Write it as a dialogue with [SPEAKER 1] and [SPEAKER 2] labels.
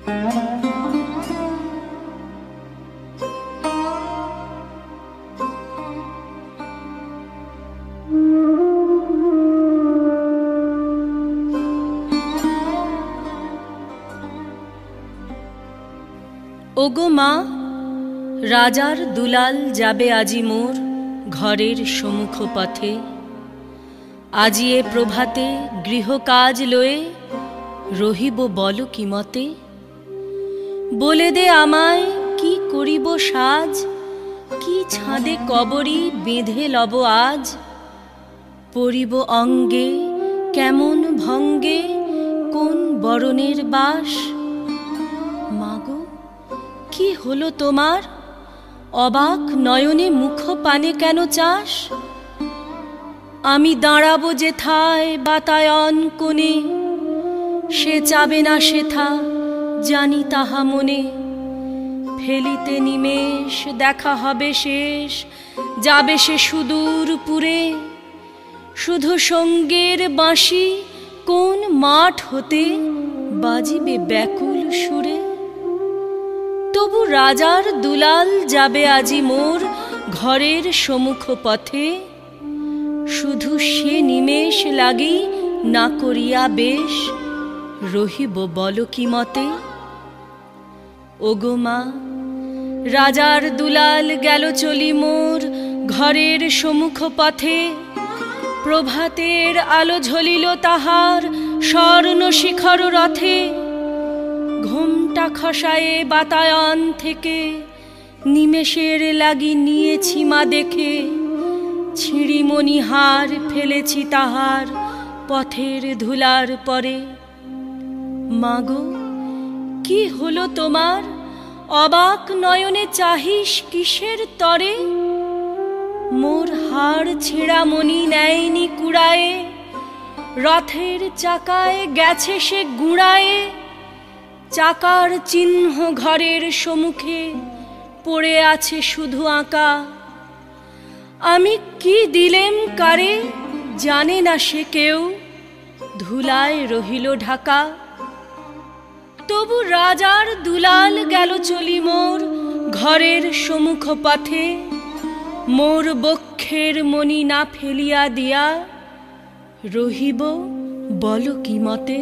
[SPEAKER 1] ওগো মা, রাজার দুলাল যাবে আজি মোর ঘরের সম্মুখ পথে। আজি এ প্রভাতে গৃহকাজ লয়ে রহিব বল কি মতে। বলে দে আমায় কি করিব সাজ, কি ছাদে কবরী বেঁধে লব আজ। পরিব অঙ্গে কেমন ভঙ্গে কোন বরণের বাস। মাগো, কি হলো তোমার? অবাক নয়নে মুখ পানে কেন চাস? আমি দাঁড়াবো যেথায় বাতায়ন কোণে, সে চাবে না সেথা জানি তাহা মনে। ফেলিতে নিমেষ দেখা হবে শেষ, যাবে সে সুদূর পুরে। শুধু সঙ্গের বাঁশি কোন মাঠ হতে বাজিবে ব্যাকুল সুরে। তবু রাজার দুলাল যাবে আজি মোর ঘরের সম্মুখ পথে। শুধু সে নিমেষ লাগি না করিয়া বেশ, রহিব বল কি মতে। ওগো মা, রাজার দুলাল গেল চলি মোর ঘরের সম্মুখ পথে। প্রভাতের আলো ঝলিল তাহার স্বর্ণ শিখর রথে। ঘোমটা খসায়ে বাতায়ন থেকে নিমেষের লাগি নিয়েছি মা দেখে। ছিঁড়িমণি হার ফেলেছি তাহার পথের ধুলার পরে। মাগো, কি হলো তোমার? অবাক নয়নে চাহিস কিসের তরে? মোর হার ছেঁড়া মণি নেয়নি কুড়ায়ে, রথের চাকায় গেছে সে গুঁড়ায়ে। চাকার চিহ্ন ঘরের সম্মুখে পড়ে আছে শুধু আঁকা। আমি কি দিলেম কারে জানে না সে কেউ, ধুলায় রহিল ঢাকা। তবু রাজার দুলাল গেল চলি মোর ঘরের সম্মুখ পথে। মোর বক্ষের মণি না ফেলিয়া দিয়া, রহিব বল কি মতে।